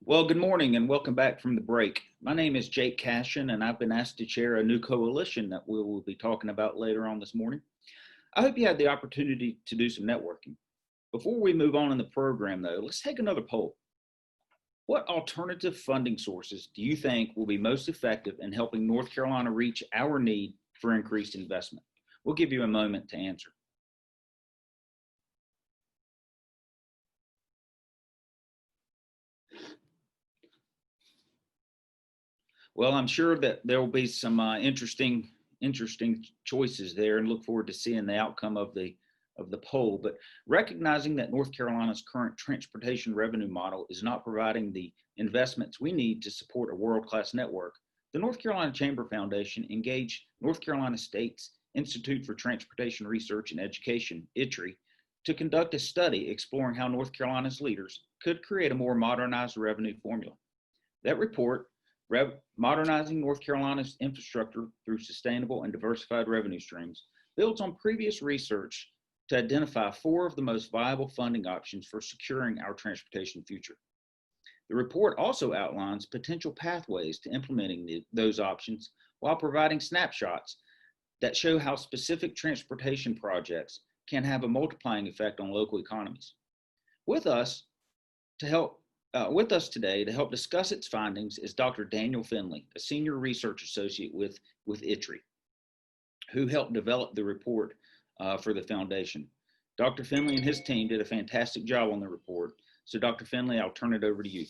Well, good morning and welcome back from the break. My name is Jake Cashion, and I've been asked to chair a new coalition that we will be talking about later on this morning. I hope you had the opportunity to do some networking. Before we move on in the program, though, let's take another poll. What alternative funding sources do you think will be most effective in helping North Carolina reach our need for increased investment? We'll give you a moment to answer. Well, I'm sure that there will be some interesting choices there, and look forward to seeing the outcome of the poll. But recognizing that North Carolina's current transportation revenue model is not providing the investments we need to support a world-class network, the North Carolina Chamber Foundation engaged North Carolina State's Institute for Transportation Research and Education, ITRI, to conduct a study exploring how North Carolina's leaders could create a more modernized revenue formula. That report, Modernizing North Carolina's Infrastructure Through Sustainable and Diversified Revenue Streams, builds on previous research to identify 4 of the most viable funding options for securing our transportation future. The report also outlines potential pathways to implementing those options while providing snapshots that show how specific transportation projects can have a multiplying effect on local economies. With us today to help discuss its findings is Dr. Daniel Findley, a senior research associate with ITRI, who helped develop the report for the foundation. Dr. Findley and his team did a fantastic job on the report. So Dr. Findley, I'll turn it over to you.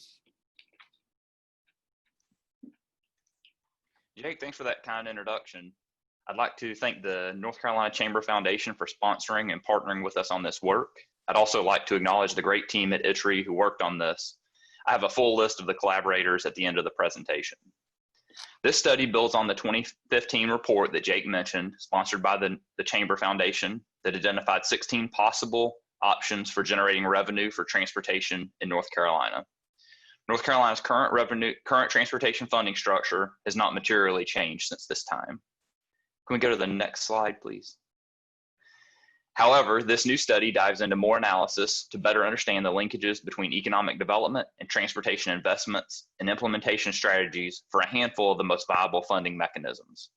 Jake, thanks for that kind introduction. I'd like to thank the North Carolina Chamber Foundation for sponsoring and partnering with us on this work. I'd also like to acknowledge the great team at ITRI who worked on this. I have a full list of the collaborators at the end of the presentation. This study builds on the 2015 report that Jake mentioned, sponsored by the Chamber Foundation, that identified 16 possible options for generating revenue for transportation in North Carolina. North Carolina's current transportation funding structure has not materially changed since this time. Can we go to the next slide, please? However, this new study dives into more analysis to better understand the linkages between economic development and transportation investments and implementation strategies for a handful of the most viable funding mechanisms.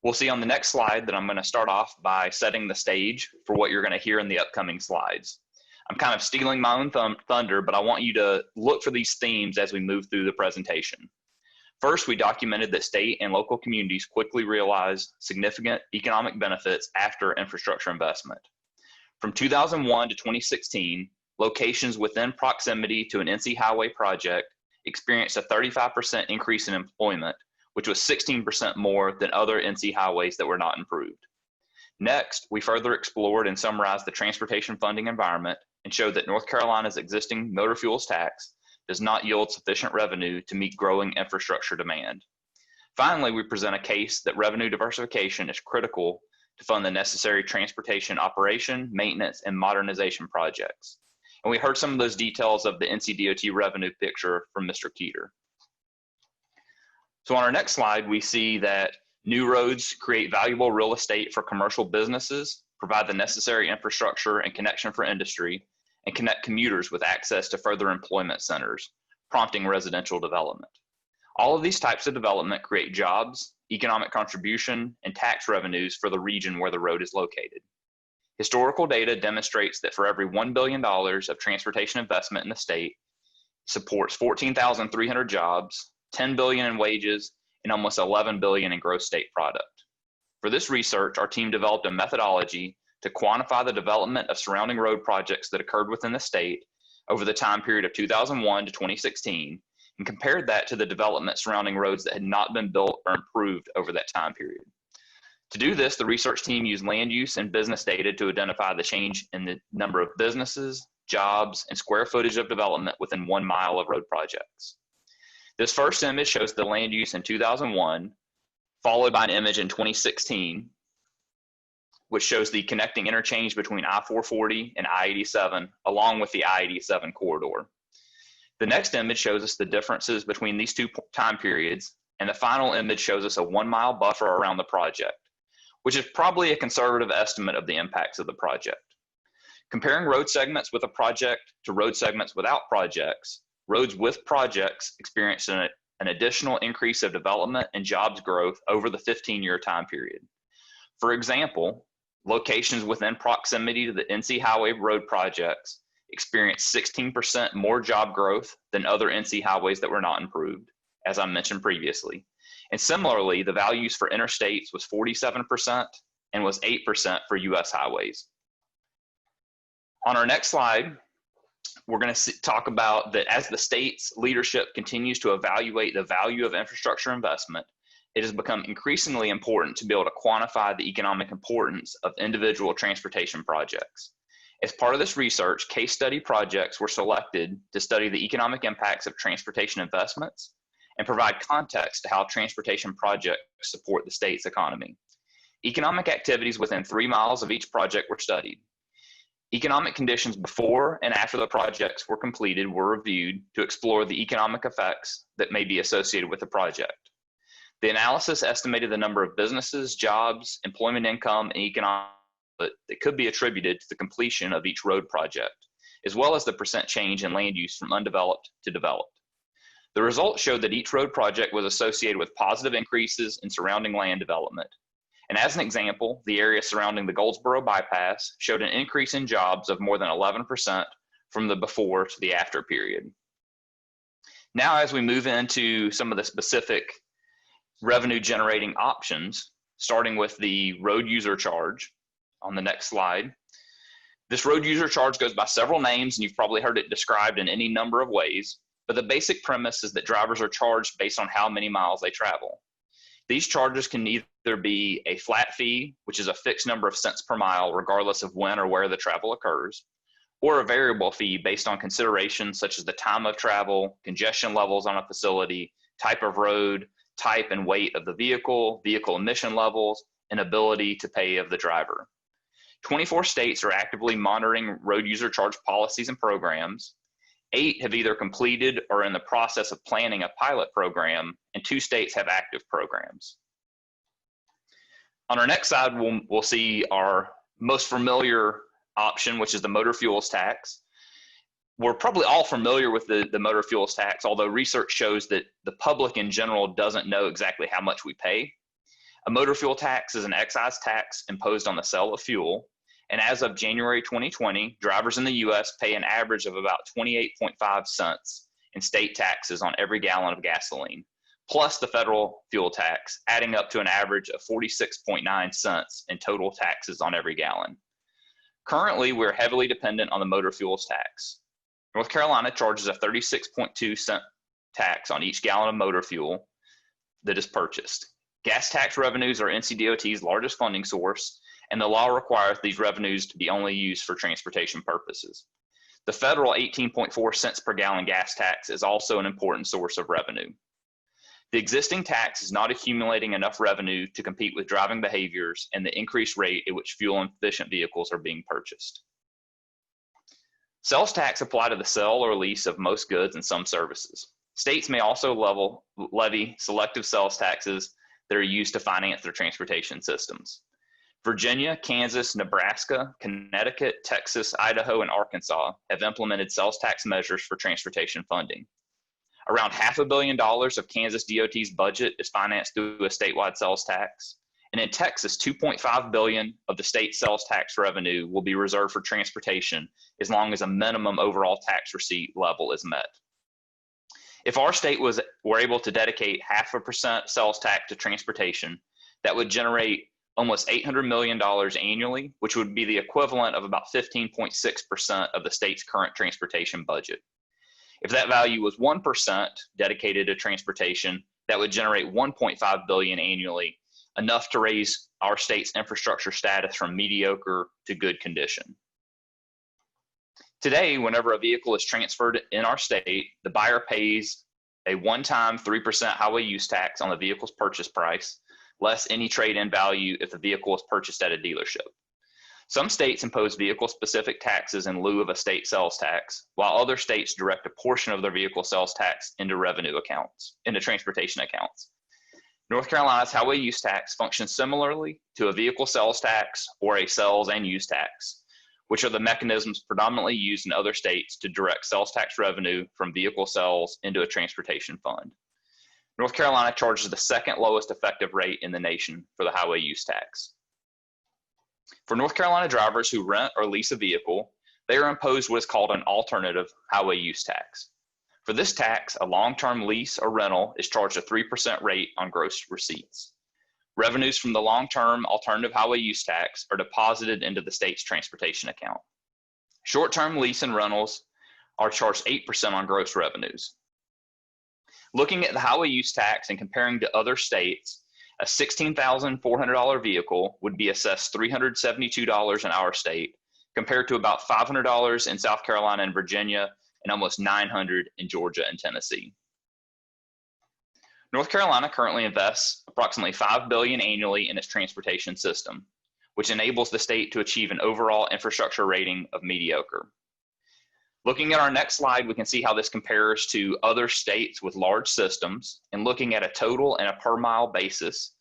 We'll see on the next slide that I'm going to start off by setting the stage for what you're going to hear in the upcoming slides. I'm kind of stealing my own thunder, but I want you to look for these themes as we move through the presentation. First, we documented that state and local communities quickly realized significant economic benefits after infrastructure investment. From 2001 to 2016, locations within proximity to an NC highway project experienced a 35% increase in employment, which was 16% more than other NC highways that were not improved. Next, we further explored and summarized the transportation funding environment and showed that North Carolina's existing motor fuels tax does not yield sufficient revenue to meet growing infrastructure demand. Finally, we present a case that revenue diversification is critical to fund the necessary transportation operation, maintenance, and modernization projects. And we heard some of those details of the NCDOT revenue picture from Mr. Keeter. So on our next slide, we see that new roads create valuable real estate for commercial businesses, provide the necessary infrastructure and connection for industry, and connect commuters with access to further employment centers, prompting residential development. All of these types of development create jobs, economic contribution, and tax revenues for the region where the road is located. Historical data demonstrates that for every $1 billion of transportation investment in the state, supports 14,300 jobs, 10 billion in wages, and almost 11 billion in gross state product. For this research, our team developed a methodology to quantify the development of surrounding road projects that occurred within the state over the time period of 2001 to 2016, and compared that to the development surrounding roads that had not been built or improved over that time period. To do this, the research team used land use and business data to identify the change in the number of businesses, jobs, and square footage of development within 1 mile of road projects. This first image shows the land use in 2001, followed by an image in 2016, which shows the connecting interchange between I-440 and I-87, along with the I-87 corridor. The next image shows us the differences between these two time periods, and the final image shows us a 1 mile buffer around the project, which is probably a conservative estimate of the impacts of the project. Comparing road segments with a project to road segments without projects, roads with projects experienced an additional increase of development and jobs growth over the 15-year time period. For example, locations within proximity to the NC Highway road projects experienced 16% more job growth than other NC highways that were not improved, as I mentioned previously. And similarly, the values for interstates was 47% and was 8% for US highways. On our next slide, we're going to talk about that as the state's leadership continues to evaluate the value of infrastructure investment, it has become increasingly important to be able to quantify the economic importance of individual transportation projects. As part of this research, case study projects were selected to study the economic impacts of transportation investments and provide context to how transportation projects support the state's economy. Economic activities within 3 miles of each project were studied. Economic conditions before and after the projects were completed were reviewed to explore the economic effects that may be associated with the project. The analysis estimated the number of businesses, jobs, employment income, and economic that could be attributed to the completion of each road project, as well as the percent change in land use from undeveloped to developed. The results showed that each road project was associated with positive increases in surrounding land development. And as an example, the area surrounding the Goldsboro bypass showed an increase in jobs of more than 11% from the before to the after period. Now, as we move into some of the specific revenue generating options, starting with the road user charge on the next slide. This road user charge goes by several names, and you've probably heard it described in any number of ways, but the basic premise is that drivers are charged based on how many miles they travel. These charges can either be a flat fee, which is a fixed number of cents per mile, regardless of when or where the travel occurs, or a variable fee based on considerations such as the time of travel, congestion levels on a facility, type of road, type and weight of the vehicle, vehicle emission levels, and ability to pay of the driver. 24 states are actively monitoring road user charge policies and programs. 8 have either completed or are in the process of planning a pilot program, and 2 states have active programs. On our next slide, we'll see our most familiar option, which is the motor fuels tax. We're probably all familiar with the motor fuels tax, although research shows that the public in general doesn't know exactly how much we pay. A motor fuel tax is an excise tax imposed on the sale of fuel. And as of January 2020, drivers in the US pay an average of about 28.5 cents in state taxes on every gallon of gasoline, plus the federal fuel tax, adding up to an average of 46.9 cents in total taxes on every gallon. Currently, we're heavily dependent on the motor fuels tax. North Carolina charges a 36.2 cent tax on each gallon of motor fuel that is purchased. Gas tax revenues are NCDOT's largest funding source, and the law requires these revenues to be only used for transportation purposes. The federal 18.4 cents per gallon gas tax is also an important source of revenue. The existing tax is not accumulating enough revenue to compete with driving behaviors and the increased rate at which fuel-efficient vehicles are being purchased. Sales tax apply to the sale or lease of most goods and some services. States may also levy selective sales taxes that are used to finance their transportation systems. Virginia, Kansas, Nebraska, Connecticut, Texas, Idaho, and Arkansas have implemented sales tax measures for transportation funding. Around $500 million of Kansas DOT's budget is financed through a statewide sales tax. And in Texas, $2.5 billion of the state sales tax revenue will be reserved for transportation as long as a minimum overall tax receipt level is met. If our state were able to dedicate 0.5% sales tax to transportation, that would generate almost $800 million annually, which would be the equivalent of about 15.6% of the state's current transportation budget. If that value was 1% dedicated to transportation, that would generate $1.5 billion annually, enough to raise our state's infrastructure status from mediocre to good condition. Today, whenever a vehicle is transferred in our state, the buyer pays a one-time 3% highway use tax on the vehicle's purchase price, less any trade-in value if the vehicle is purchased at a dealership. Some states impose vehicle-specific taxes in lieu of a state sales tax, while other states direct a portion of their vehicle sales tax into transportation accounts. North Carolina's highway use tax functions similarly to a vehicle sales tax or a sales and use tax, which are the mechanisms predominantly used in other states to direct sales tax revenue from vehicle sales into a transportation fund. North Carolina charges the second lowest effective rate in the nation for the highway use tax. For North Carolina drivers who rent or lease a vehicle, they are imposed what is called an alternative highway use tax. For this tax, a long-term lease or rental is charged a 3% rate on gross receipts. Revenues from the long-term alternative highway use tax are deposited into the state's transportation account. Short-term lease and rentals are charged 8% on gross revenues. Looking at the highway use tax and comparing to other states, a $16,400 vehicle would be assessed $372 in our state, compared to about $500 in South Carolina and Virginia, and almost $900 in Georgia and Tennessee. North Carolina currently invests approximately $5 billion annually in its transportation system, which enables the state to achieve an overall infrastructure rating of mediocre. Looking at our next slide, we can see how this compares to other states with large systems, and looking at a total and a per mile basis,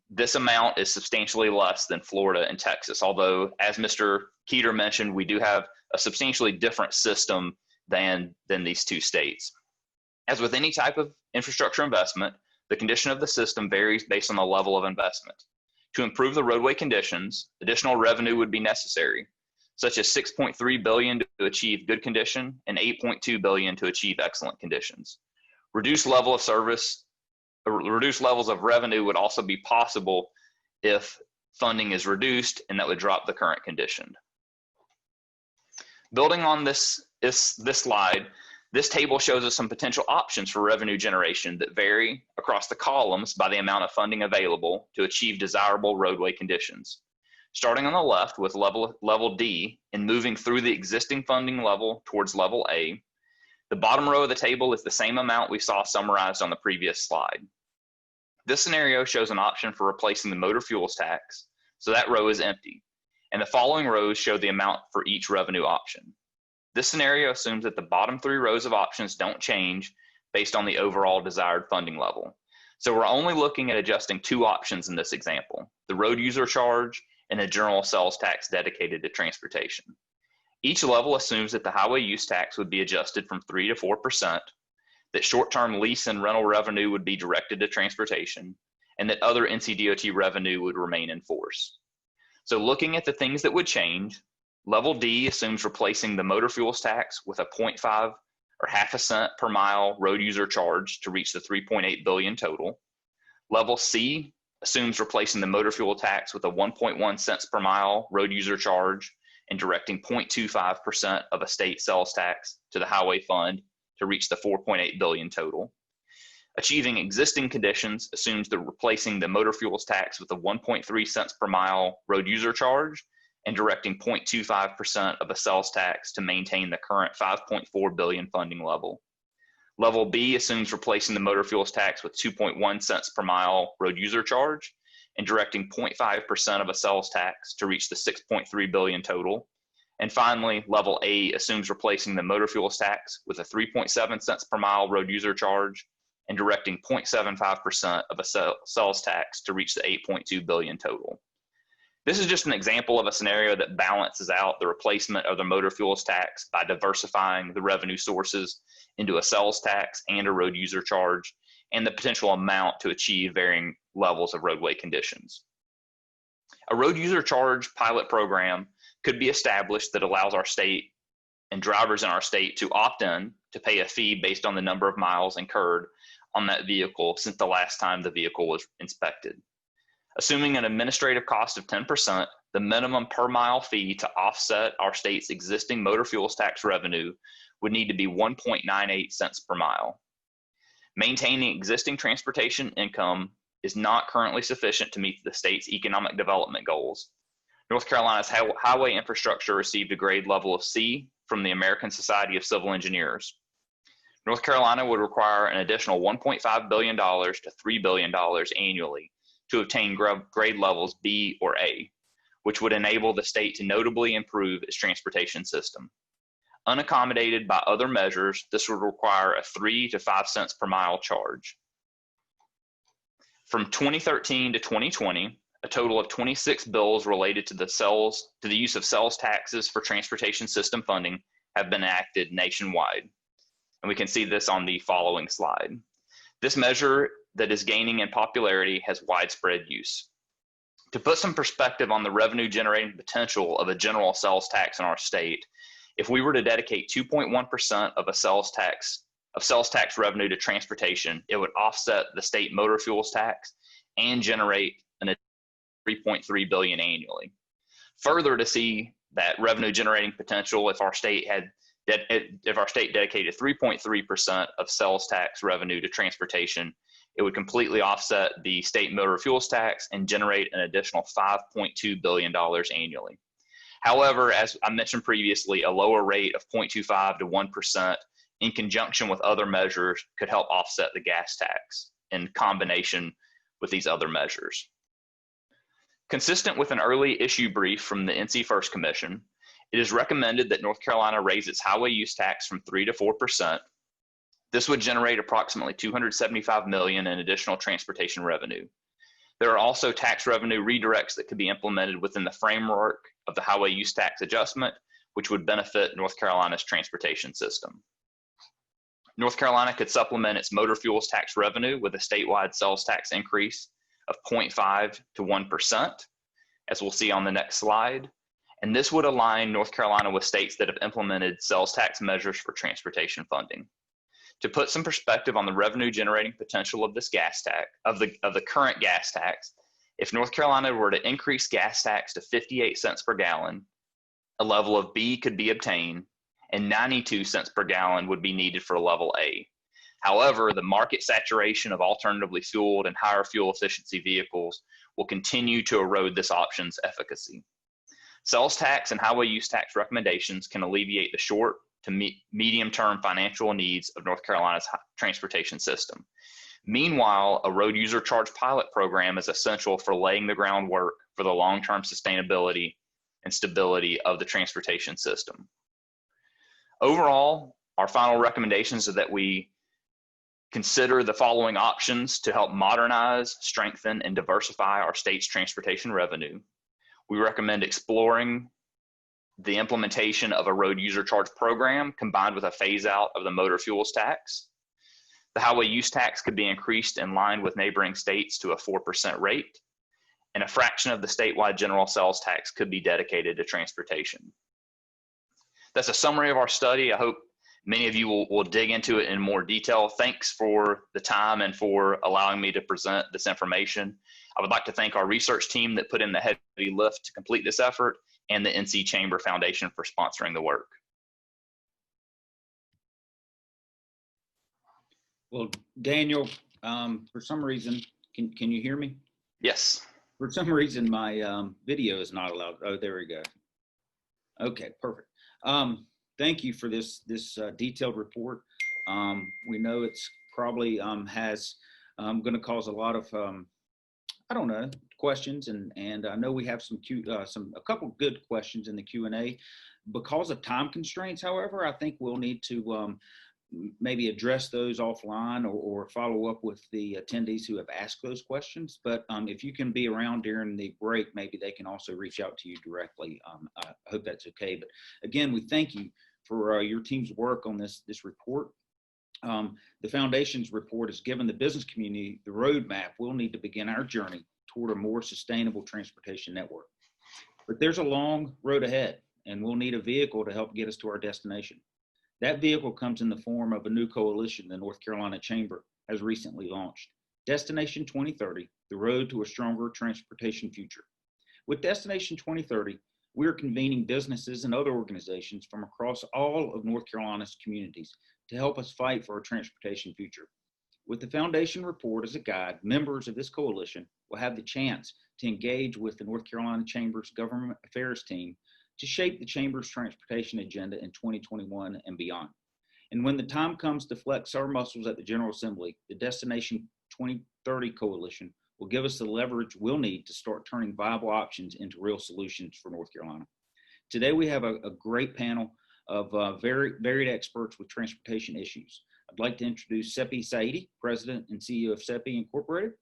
this amount is substantially less than Florida and Texas, although as Mr. Keeter mentioned, we do have a substantially different system than these two states. As with any type of infrastructure investment, the condition of the system varies based on the level of investment. To improve the roadway conditions, additional revenue would be necessary, such as $6.3 billion to achieve good condition and $8.2 billion to achieve excellent conditions. Reduced levels of revenue would also be possible if funding is reduced, and that would drop the current condition. Building on this slide, this table shows us some potential options for revenue generation that vary across the columns by the amount of funding available to achieve desirable roadway conditions. Starting on the left with level D and moving through the existing funding level towards level A, the bottom row of the table is the same amount we saw summarized on the previous slide. This scenario shows an option for replacing the motor fuels tax, so that row is empty, and the following rows show the amount for each revenue option. This scenario assumes that the bottom three rows of options don't change based on the overall desired funding level. So we're only looking at adjusting two options in this example, the road user charge and a general sales tax dedicated to transportation. Each level assumes that the highway use tax would be adjusted from 3 to 4%, that short-term lease and rental revenue would be directed to transportation, and that other NCDOT revenue would remain in force. So looking at the things that would change, level D assumes replacing the motor fuels tax with a 0.5 or half a cent per mile road user charge to reach the 3.8 billion total. Level C assumes replacing the motor fuel tax with a 1.1 cents per mile road user charge and directing 0.25% of a state sales tax to the highway fund to reach the 4.8 billion total. Achieving existing conditions assumes the replacing the motor fuels tax with a 1.3 cents per mile road user charge and directing 0.25% of a sales tax to maintain the current 5.4 billion funding level. Level B assumes replacing the motor fuels tax with 2.1 cents per mile road user charge and directing 0.5% of a sales tax to reach the 6.3 billion total. And finally, level A assumes replacing the motor fuels tax with a 3.7 cents per mile road user charge and directing 0.75% of a sales tax to reach the 8.2 billion total. This is just an example of a scenario that balances out the replacement of the motor fuels tax by diversifying the revenue sources into a sales tax and a road user charge, and the potential amount to achieve varying levels of roadway conditions. A road user charge pilot program could be established that allows our state and drivers in our state to opt in to pay a fee based on the number of miles incurred on that vehicle since the last time the vehicle was inspected. Assuming an administrative cost of 10%, the minimum per mile fee to offset our state's existing motor fuels tax revenue would need to be 1.98 cents per mile. Maintaining existing transportation income is not currently sufficient to meet the state's economic development goals. North Carolina's highway infrastructure received a grade level of C from the American Society of Civil Engineers. North Carolina would require an additional $1.5 billion to $3 billion annually to obtain grade levels B or A, which would enable the state to notably improve its transportation system. Unaccommodated by other measures, this would require a 3 to 5 cents per mile charge. From 2013 to 2020, A total of 26 bills related to the use of sales taxes for transportation system funding have been enacted nationwide. And we can see this on the following slide. This measure that is gaining in popularity has widespread use. To put some perspective on the revenue generating potential of a general sales tax in our state, if we were to dedicate 2.1% of sales tax revenue to transportation, it would offset the state motor fuels tax and generate an 3.3 billion annually. Further, to see that revenue generating potential, if our state dedicated 3.3% of sales tax revenue to transportation, it would completely offset the state motor fuels tax and generate an additional $5.2 billion annually. However, as I mentioned previously, a lower rate of 0.25 to 1% in conjunction with other measures could help offset the gas tax in combination with these other measures. Consistent with an early issue brief from the NC First Commission, it is recommended that North Carolina raise its highway use tax from 3 to 4%. This would generate approximately $275 million in additional transportation revenue. There are also tax revenue redirects that could be implemented within the framework of the highway use tax adjustment, which would benefit North Carolina's transportation system. North Carolina could supplement its motor fuels tax revenue with a statewide sales tax increase of 0.5 to 1%, as we'll see on the next slide. And this would align North Carolina with states that have implemented sales tax measures for transportation funding. To put some perspective on the revenue generating potential of this gas tax, of the current gas tax, if North Carolina were to increase gas tax to 58 cents per gallon, a level of B could be obtained, and 92 cents per gallon would be needed for level A. However, the market saturation of alternatively fueled and higher fuel efficiency vehicles will continue to erode this option's efficacy. Sales tax and highway use tax recommendations can alleviate the short to medium-term financial needs of North Carolina's transportation system. Meanwhile, a road user charge pilot program is essential for laying the groundwork for the long-term sustainability and stability of the transportation system. Overall, our final recommendations are that we consider the following options to help modernize, strengthen, and diversify our state's transportation revenue. We recommend exploring the implementation of a road user charge program combined with a phase out of the motor fuels tax. The highway use tax could be increased in line with neighboring states to a 4% rate, and a fraction of the statewide general sales tax could be dedicated to transportation. That's a summary of our study. I hope many of you will dig into it in more detail. Thanks for the time and for allowing me to present this information. I would like to thank our research team that put in the heavy lift to complete this effort, and the NC Chamber Foundation for sponsoring the work. Well, Daniel, for some reason, can you hear me? Yes. For some reason, my video is not allowed. Oh, there we go. Okay, perfect. Thank you for this detailed report. We know it's probably has going to cause a lot of I don't know, questions, and I know we have a couple good questions in the Q&A. Because of time constraints, however, I think we'll need to maybe address those offline or follow up with the attendees who have asked those questions. But if you can be around during the break, maybe they can also reach out to you directly. I hope that's okay. But again, we thank you for your team's work on this report. The Foundation's report has given the business community the roadmap we'll need to begin our journey toward a more sustainable transportation network. But there's a long road ahead, and we'll need a vehicle to help get us to our destination. That vehicle comes in the form of a new coalition the North Carolina Chamber has recently launched, Destination 2030, the road to a stronger transportation future. With Destination 2030, we are convening businesses and other organizations from across all of North Carolina's communities to help us fight for our transportation future. With the Foundation report as a guide, members of this coalition will have the chance to engage with the North Carolina Chamber's Government Affairs team to shape the Chamber's transportation agenda in 2021 and beyond. And when the time comes to flex our muscles at the General Assembly, the Destination 2030 Coalition will give us the leverage we'll need to start turning viable options into real solutions for North Carolina. Today, we have a great panel of very varied experts with transportation issues. I'd like to introduce Sepi Saidi, President and CEO of Sepi Incorporated,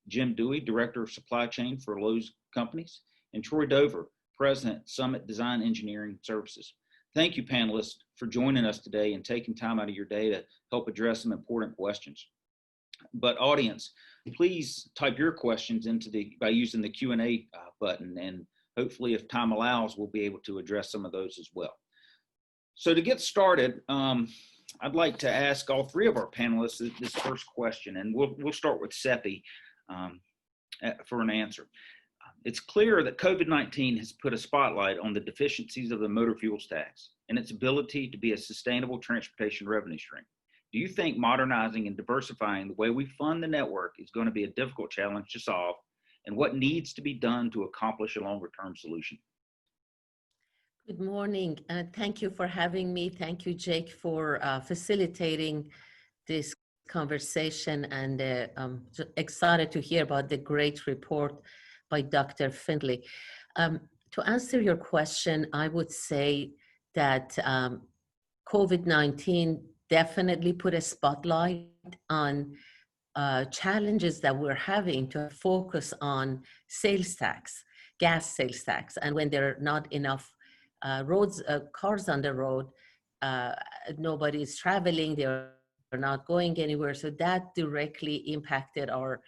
Jim Dewey, Director of Supply Chain for Lowe's Companies, and Troy Dover, President, Summit Design Engineering Services. Thank you, panelists, for joining us today and taking time out of your day to help address some important questions. But audience, please type your questions by using the Q&A button, and hopefully, if time allows, we'll be able to address some of those as well. So to get started, I'd like to ask all three of our panelists this first question, and we'll start with Sepi for an answer. It's clear that COVID-19 has put a spotlight on the deficiencies of the motor fuels tax and its ability to be a sustainable transportation revenue stream. Do you think modernizing and diversifying the way we fund the network is going to be a difficult challenge to solve, and what needs to be done to accomplish a longer-term solution? Good morning. Thank you for having me. Thank you, Jake, for facilitating this conversation, and I'm excited to hear about the great report by Dr. Findley. To answer your question, I would say that COVID-19 definitely put a spotlight on challenges that we're having to focus on sales tax, gas sales tax. And when there are not enough cars on the road, nobody is traveling, they're not going anywhere. So that directly impacted our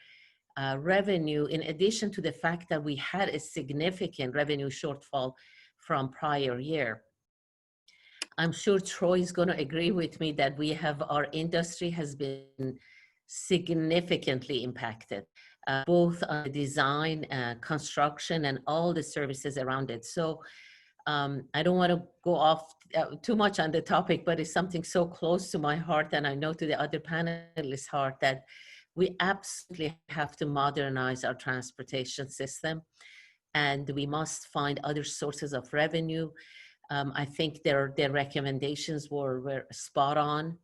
revenue, in addition to the fact that we had a significant revenue shortfall from prior year. I'm sure Troy is going to agree with me that our industry has been significantly impacted, both on the design, construction, and all the services around it. So I don't want to go off too much on the topic, but it's something so close to my heart, and I know to the other panelists' heart, that we absolutely have to modernize our transportation system, and we must find other sources of revenue. I think their recommendations were spot on.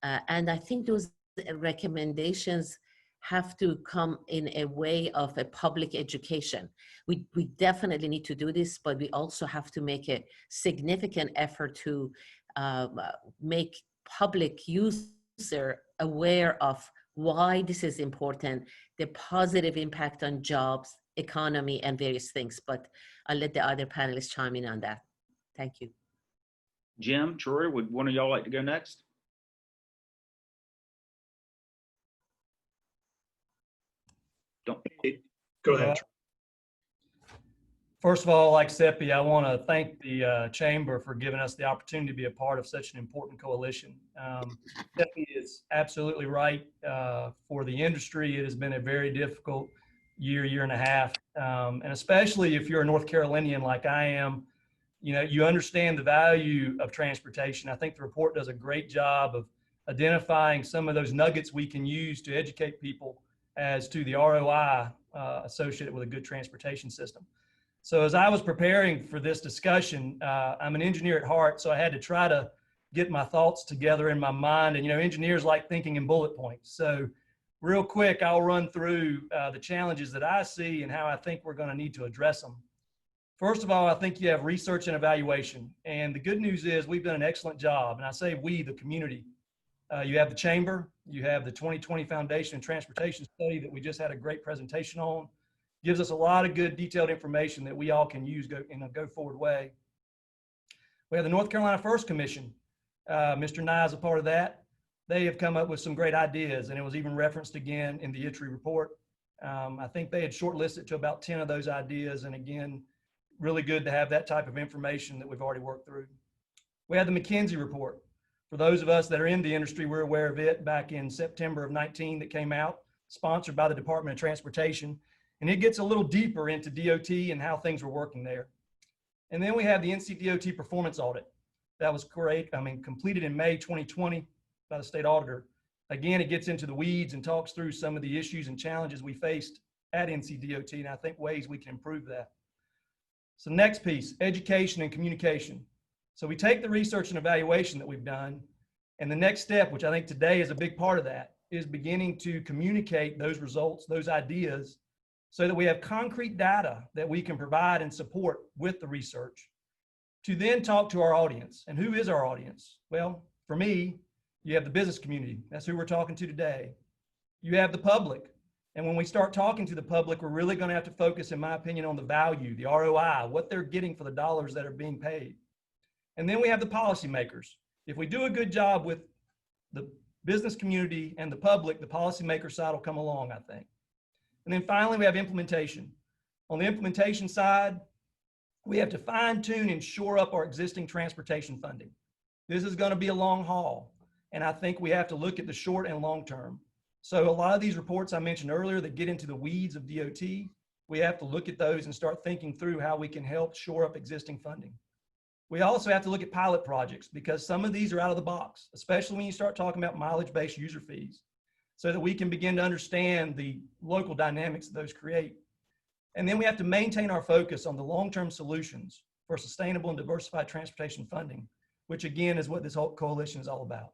And I think those recommendations have to come in a way of a public education. We definitely need to do this, but we also have to make a significant effort to make public user aware of why this is important, the positive impact on jobs, economy, and various things. But I'll let the other panelists chime in on that. Thank you. Jim, Troy, would one of y'all like to go next? Go ahead. First of all, like Sepi, I want to thank the Chamber for giving us the opportunity to be a part of such an important coalition. Sepi is absolutely right. For the industry, it has been a very difficult year and a half. And especially if you're a North Carolinian like I am, you understand the value of transportation. I think the report does a great job of identifying some of those nuggets we can use to educate people as to the ROI associated with a good transportation system. So as I was preparing for this discussion, I'm an engineer at heart, so I had to try to get my thoughts together in my mind. And engineers like thinking in bullet points. So real quick, I'll run through the challenges that I see and how I think we're going to need to address them. First of all, I think you have research and evaluation. And the good news is we've done an excellent job. And I say we, the community. You have the Chamber, you have the 2020 Foundation and Transportation Study that we just had a great presentation on. Gives us a lot of good detailed information that we all can use in a go forward way. We have the North Carolina First Commission. Mr. Nye is a part of that. They have come up with some great ideas, and it was even referenced again in the ITRI report. I think they had shortlisted to about 10 of those ideas. And again, really good to have that type of information that we've already worked through. We had the McKinsey report. For those of us that are in the industry, we're aware of it back in September of 19 that came out, sponsored by the Department of Transportation. And it gets a little deeper into DOT and how things were working there. And then we have the NCDOT performance audit. That was completed in May 2020 by the state auditor. Again, it gets into the weeds and talks through some of the issues and challenges we faced at NCDOT, and I think ways we can improve that. So next piece, education and communication. So we take the research and evaluation that we've done, and the next step, which I think today is a big part of that, is beginning to communicate those results, those ideas, so that we have concrete data that we can provide and support with the research to then talk to our audience. And who is our audience? Well, for me, you have the business community. That's who we're talking to today. You have the public. And when we start talking to the public, we're really going to have to focus, in my opinion, on the value, the ROI, what they're getting for the dollars that are being paid. And then we have the policymakers. If we do a good job with the business community and the public, the policymaker side will come along, I think. And then finally, we have implementation. On the implementation side, we have to fine tune and shore up our existing transportation funding. This is going to be a long haul. And I think we have to look at the short and long term. So a lot of these reports I mentioned earlier that get into the weeds of DOT, we have to look at those and start thinking through how we can help shore up existing funding. We also have to look at pilot projects because some of these are out of the box, especially when you start talking about mileage-based user fees, so that we can begin to understand the local dynamics that those create. And then we have to maintain our focus on the long-term solutions for sustainable and diversified transportation funding, which again is what this whole coalition is all about.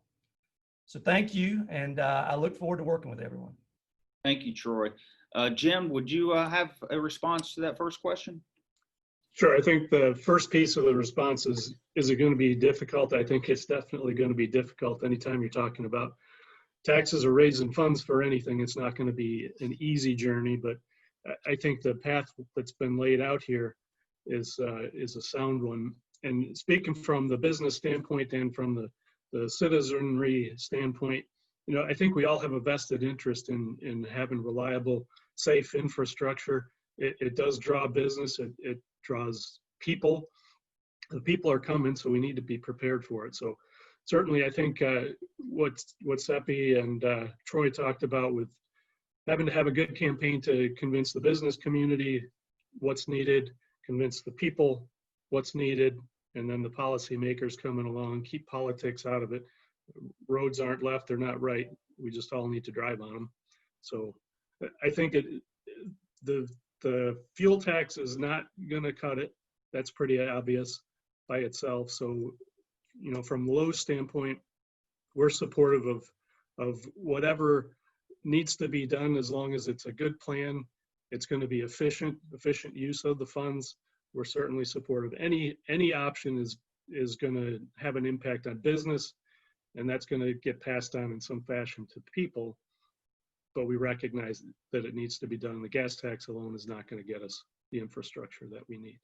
So thank you, and I look forward to working with everyone. Thank you, Troy. Jim, would you have a response to that first question? Sure. I think the first piece of the response is it going to be difficult? I think it's definitely going to be difficult anytime you're talking about taxes or raising funds for anything. It's not going to be an easy journey, but I think the path that's been laid out here is a sound one. And speaking from the business standpoint and from the citizenry standpoint, you know, I think we all have a vested interest in having reliable, safe infrastructure. It does draw business. It draws people. The people are coming, so we need to be prepared for it. So certainly, I think what Sepi and Troy talked about with having to have a good campaign to convince the business community what's needed, convince the people what's needed, and then the policymakers coming along, keep politics out of it. Roads aren't left, they're not right. We just all need to drive on them. So I think the fuel tax is not going to cut it. That's pretty obvious by itself. So, you know, from Lowe's standpoint, we're supportive of whatever needs to be done as long as it's a good plan. It's going to be efficient use of the funds. We're certainly supportive. Any option is going to have an impact on business, and that's going to get passed on in some fashion to people. But we recognize that it needs to be done. The gas tax alone is not going to get us the infrastructure that we need.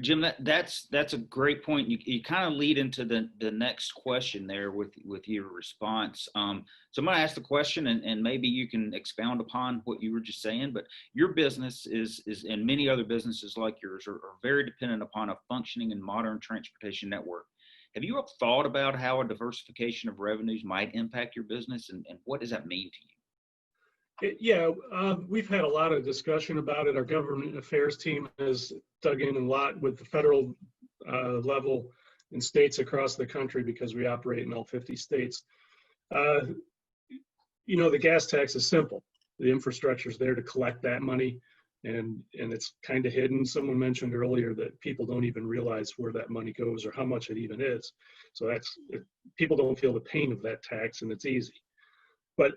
Jim, that's a great point. You kind of lead into the next question there with your response. So I'm going to ask the question, and maybe you can expound upon what you were just saying. But your business is and many other businesses like yours are very dependent upon a functioning and modern transportation network. Have you ever thought about how a diversification of revenues might impact your business, and what does that mean to you? Yeah, we've had a lot of discussion about it. Our government affairs team has dug in a lot with the federal level in states across the country because we operate in all 50 states. You know, the gas tax is simple. The infrastructure is there to collect that money, and it's kind of hidden. Someone mentioned earlier that people don't even realize where that money goes or how much it even is. So people don't feel the pain of that tax, and it's easy. But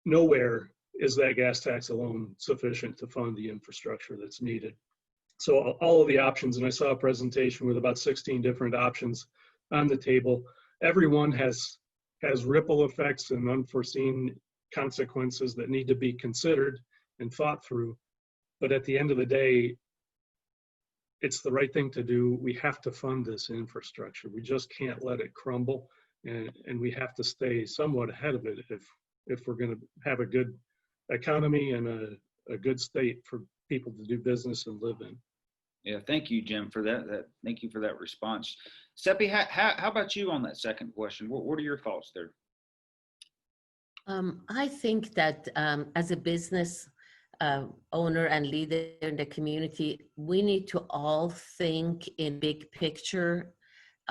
nowhere is that gas tax alone sufficient to fund the infrastructure that's needed. So all of the options, and I saw a presentation with about 16 different options on the table. Everyone has ripple effects and unforeseen consequences that need to be considered and thought through. But at the end of the day, it's the right thing to do. We have to fund this infrastructure. We just can't let it crumble, and we have to stay somewhat ahead of it if we're going to have a good economy and a good state for people to do business and live in. Yeah, thank you, Jim, for that. Thank you for that response. Sepi, how about you on that second question? What are your thoughts there? I think that as a business owner and leader in the community, we need to all think in big picture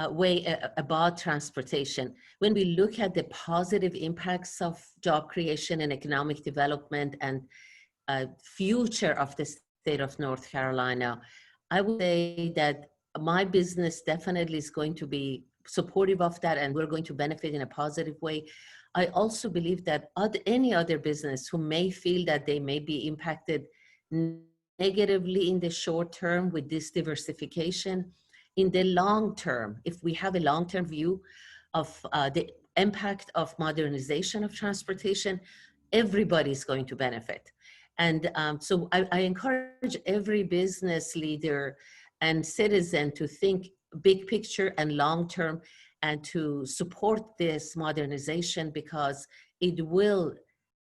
way about transportation. When we look at the positive impacts of job creation and economic development and future of the state of North Carolina, I would say that my business definitely is going to be supportive of that, and we're going to benefit in a positive way. I also believe that any other business who may feel that they may be impacted negatively in the short term with this diversification, in the long term, if we have a long-term view of the impact of modernization of transportation, everybody's going to benefit. And so I encourage every business leader and citizen to think big picture and long term, and to support this modernization, because it will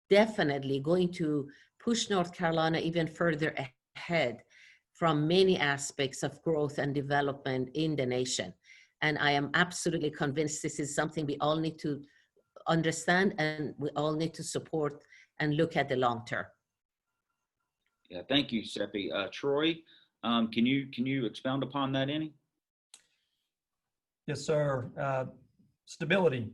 definitely going to push North Carolina even further ahead from many aspects of growth and development in the nation. And I am absolutely convinced this is something we all need to understand, and we all need to support and look at the long term. Yeah, thank you, Sepi. Troy, can you expound upon that any? Yes, sir. Stability.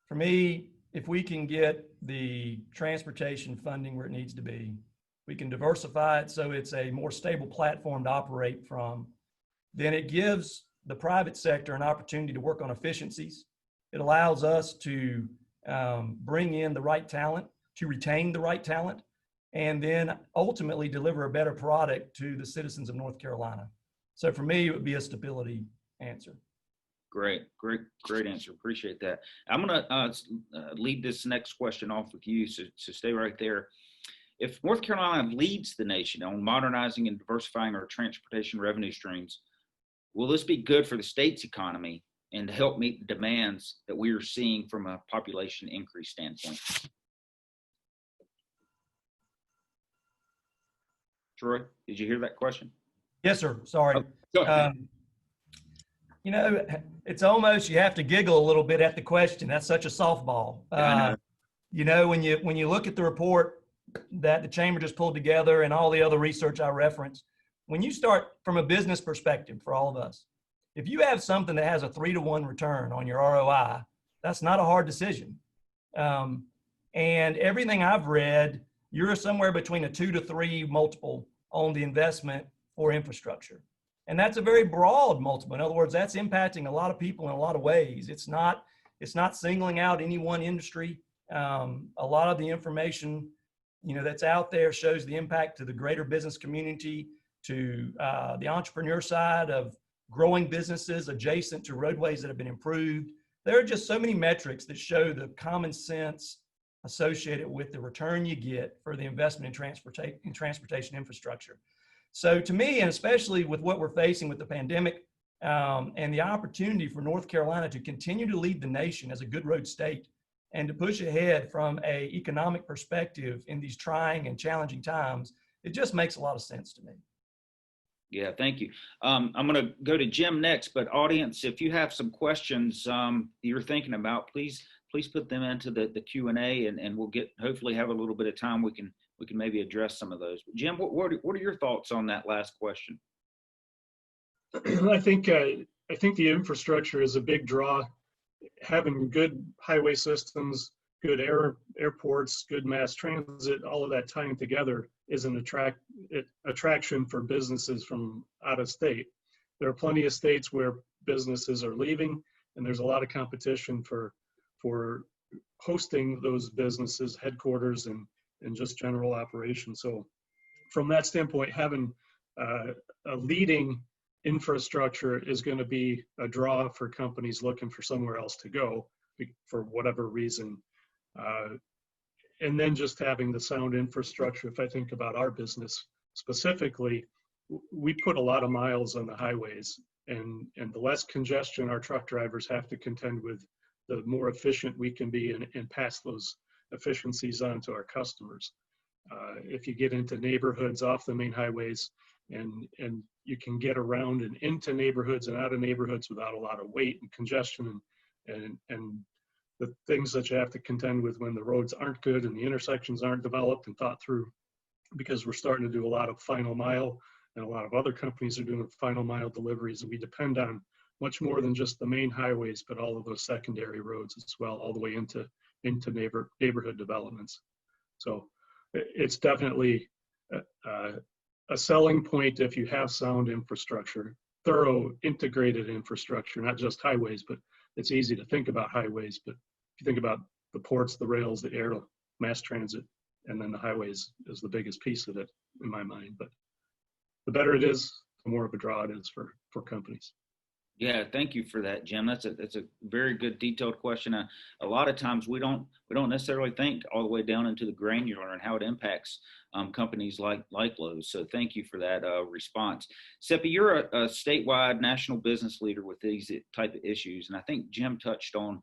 For me, if we can get the transportation funding where it needs to be, we can diversify it so it's a more stable platform to operate from, then it gives the private sector an opportunity to work on efficiencies. It allows us to bring in the right talent, to retain the right talent, and then ultimately deliver a better product to the citizens of North Carolina. So for me, it would be a stability answer. Great answer. Appreciate that. I'm going to lead this next question off with you, so stay right there. If North Carolina leads the nation on modernizing and diversifying our transportation revenue streams, will this be good for the state's economy and to help meet the demands that we are seeing from a population increase standpoint? Troy, did you hear that question? Yes, sir. Sorry. Oh, You know, it's almost, you have to giggle a little bit at the question. That's such a softball. I know. You know, when you look at the report that the chamber just pulled together and all the other research I referenced, when you start from a business perspective for all of us, if you have something that has a 3-to-1 return on your ROI, that's not a hard decision. And everything I've read, you're somewhere between a 2 to 3 multiple on the investment for infrastructure. And that's a very broad multiple. In other words, that's impacting a lot of people in a lot of ways. It's not singling out any one industry. A lot of the information, you know, that's out there shows the impact to the greater business community, to the entrepreneur side of growing businesses adjacent to roadways that have been improved. There are just so many metrics that show the common sense associated with the return you get for the investment in transportation infrastructure. So to me, and especially with what we're facing with the pandemic and the opportunity for North Carolina to continue to lead the nation as a good road state and to push ahead from an economic perspective in these trying and challenging times, it just makes a lot of sense to me. Yeah, thank you. I'm going to go to Jim next, but audience, if you have some questions you're thinking about, please put them into the Q&A, and we'll hopefully have a little bit of time we can maybe address some of those. But Jim, what are your thoughts on that last question? I think the infrastructure is a big draw. Having good highway systems, good airports, good mass transit, all of that tying together is an attraction for businesses from out of state. There are plenty of states where businesses are leaving, and there's a lot of competition for hosting those businesses, headquarters, and just general operations. So from that standpoint, having a leading infrastructure is going to be a draw for companies looking for somewhere else to go for whatever reason. And then just having the sound infrastructure, if I think about our business specifically, we put a lot of miles on the highways, and the less congestion our truck drivers have to contend with, the more efficient we can be and pass those efficiencies on to our customers. If you get into neighborhoods off the main highways and you can get around and into neighborhoods and out of neighborhoods without a lot of weight and congestion and the things that you have to contend with when the roads aren't good and the intersections aren't developed and thought through, because we're starting to do a lot of final mile, and a lot of other companies are doing final mile deliveries, and we depend on much more than just the main highways, but all of those secondary roads as well, all the way into neighborhood developments. So it's definitely a selling point if you have sound infrastructure, thorough integrated infrastructure, not just highways, but it's easy to think about highways, but if you think about the ports, the rails, the air, mass transit, and then the highways is the biggest piece of it in my mind. But the better it is, the more of a draw it is for companies. Yeah, thank you for that, Jim. That's a very good detailed question. A lot of times we don't necessarily think all the way down into the granular and how it impacts companies like Lowe. So thank you for that response. Sepi, you're a statewide national business leader with these type of issues, and I think Jim touched on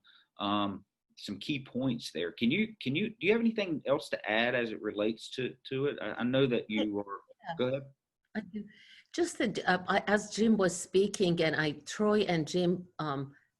some key points there. Do you have anything else to add as it relates to it? I know that you are. Yeah. Go ahead. I do. Just that, as Jim was speaking, and Troy and Jim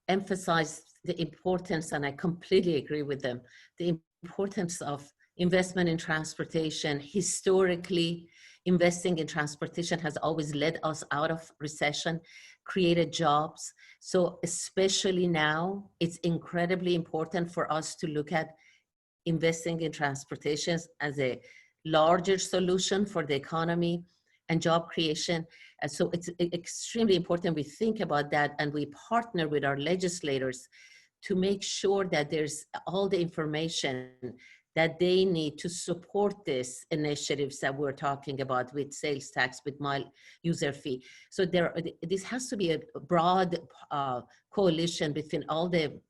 emphasized the importance, and I completely agree with them, the importance of investment in transportation. Historically, investing in transportation has always led us out of recession, created jobs. So especially now, it's incredibly important for us to look at investing in transportation as a larger solution for the economy and job creation. And so it's extremely important we think about that, and we partner with our legislators to make sure that there's all the information that they need to support this initiatives that we're talking about with sales tax, with mile user fee. So this has to be a broad coalition between all the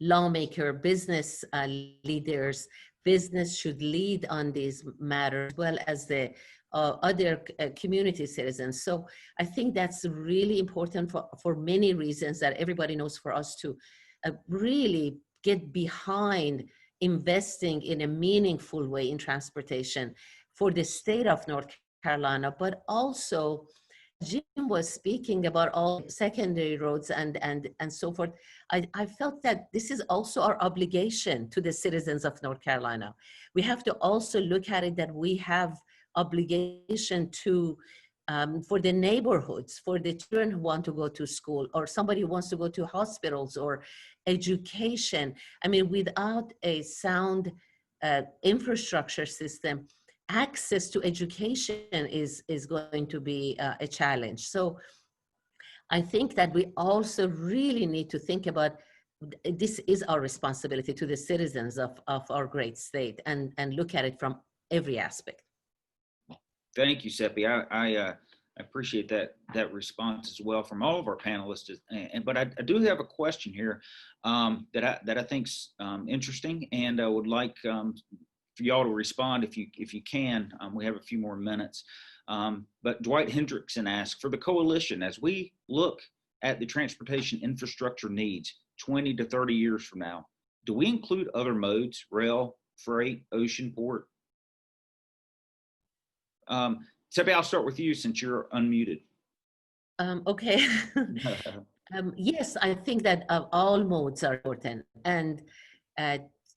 lawmaker, business leaders. Business should lead on these matters, as well as the other community citizens. So I think that's really important for many reasons that everybody knows, for us to really get behind investing in a meaningful way in transportation for the state of North Carolina, but also Jim was speaking about all secondary roads and so forth. I felt that this is also our obligation to the citizens of North Carolina. We have to also look at it that we have obligation to for the neighborhoods, for the children who want to go to school, or somebody who wants to go to hospitals or education. I mean, without a sound infrastructure system, access to education is going to be a challenge. So I think that we also really need to think about, this is our responsibility to the citizens of our great state, and look at it from every aspect. Thank you, Sepi. I appreciate that response as well from all of our panelists. But I do have a question here that I think's interesting, and I would like for y'all to respond if you can. We have a few more minutes. But Dwight Hendrickson asks, for the coalition, as we look at the transportation infrastructure needs 20 to 30 years from now, do we include other modes, rail, freight, ocean, port? Sepi, I'll start with you since you're unmuted. Okay. Yes, I think that all modes are important. And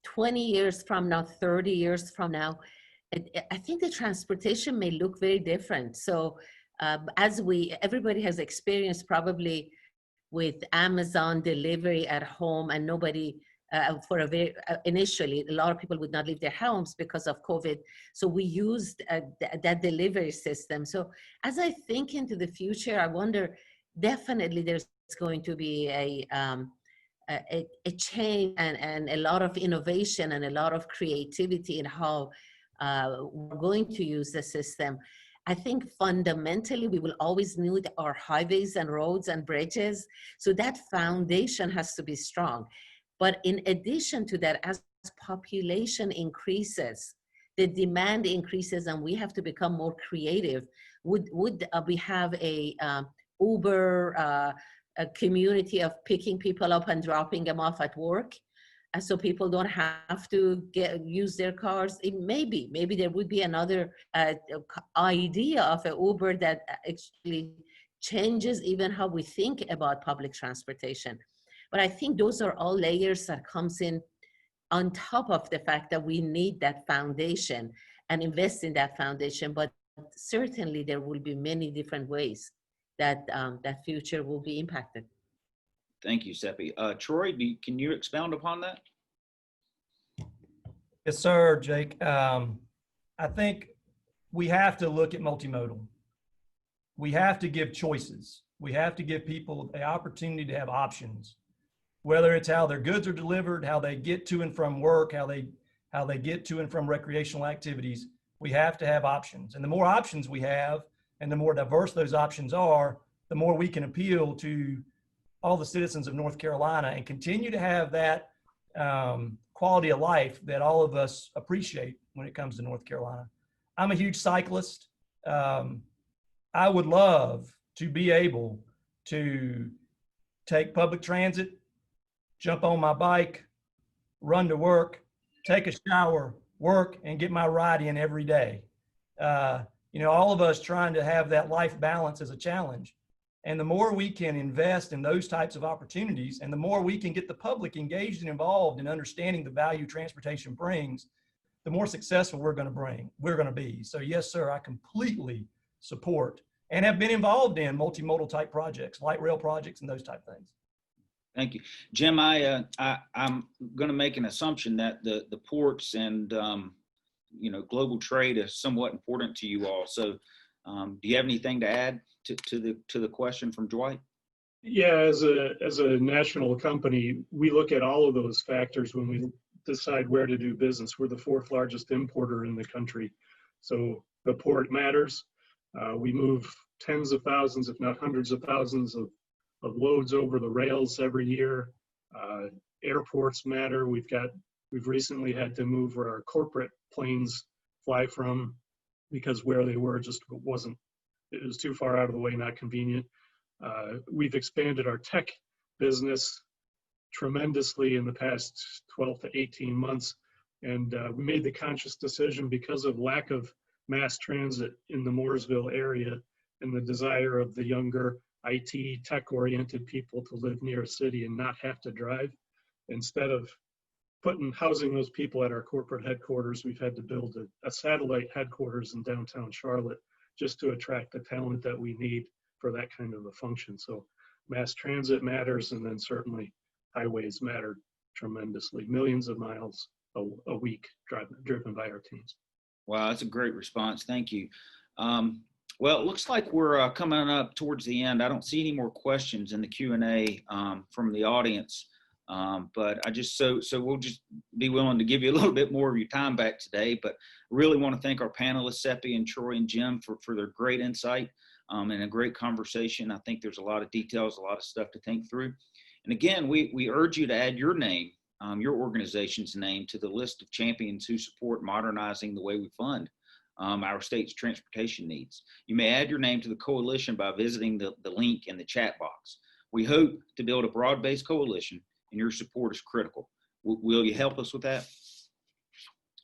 20 years from now, 30 years from now, I think the transportation may look very different. So as everybody has experienced probably with Amazon delivery at home, and nobody, initially, a lot of people would not leave their homes because of COVID. So we used that delivery system. So as I think into the future, I wonder, definitely there's going to be a change and a lot of innovation and a lot of creativity in how we're going to use the system. I think fundamentally we will always need our highways and roads and bridges. So that foundation has to be strong. But in addition to that, as population increases, the demand increases, and we have to become more creative. Would we have a Uber a community of picking people up and dropping them off at work, and so people don't have to use their cars? Maybe there would be another idea of an Uber that actually changes even how we think about public transportation. But I think those are all layers that comes in on top of the fact that we need that foundation and invest in that foundation. But certainly there will be many different ways that that future will be impacted. Thank you, Sepi. Troy, can you expound upon that? Yes, sir, Jake. I think we have to look at multimodal. We have to give choices. We have to give people the opportunity to have options, whether it's how their goods are delivered, how they get to and from work, how they get to and from recreational activities. We have to have options. And the more options we have, and the more diverse those options are, the more we can appeal to all the citizens of North Carolina and continue to have that quality of life that all of us appreciate when it comes to North Carolina. I'm a huge cyclist. I would love to be able to take public transit, jump on my bike, run to work, take a shower, work, and get my ride in every day. You know, all of us trying to have that life balance is a challenge. And the more we can invest in those types of opportunities, and the more we can get the public engaged and involved in understanding the value transportation brings, the more successful we're going to be. So yes, sir, I completely support and have been involved in multimodal type projects, light rail projects, and those type of things. Thank you, Jim. I'm going to make an assumption that the ports and you know, global trade is somewhat important to you all. So, do you have anything to add to the question from Dwight? Yeah, as a national company, we look at all of those factors when we decide where to do business. We're the 4th largest importer in the country, so the port matters. We move tens of thousands, if not hundreds of thousands of loads over the rails every year. Airports matter. We've recently had to move where our corporate planes fly from because where they were just it was too far out of the way, not convenient. We've expanded our tech business tremendously in the past 12 to 18 months. And we made the conscious decision because of lack of mass transit in the Mooresville area and the desire of the younger IT tech-oriented people to live near a city and not have to drive. Instead of housing those people at our corporate headquarters, we've had to build a satellite headquarters in downtown Charlotte just to attract the talent that we need for that kind of a function. So mass transit matters, and then certainly highways matter tremendously. Millions of miles a week driven by our teams. Wow, that's a great response. Thank you. Well, it looks like we're coming up towards the end. I don't see any more questions in the Q&A from the audience, but I just so we'll just be willing to give you a little bit more of your time back today. But really want to thank our panelists, Sepi and Troy and Jim, for their great insight and a great conversation. I think there's a lot of details, a lot of stuff to think through. And again, we urge you to add your name, your organization's name, to the list of champions who support modernizing the way we fund our state's transportation needs. You may add your name to the coalition by visiting the link in the chat box. We hope to build a broad-based coalition, and your support is critical. Will you help us with that?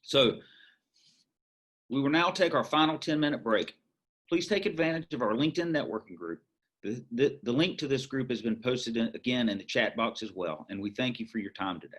So we will now take our final 10-minute break. Please take advantage of our LinkedIn networking group. The link to this group has been posted again in the chat box as well, and we thank you for your time today.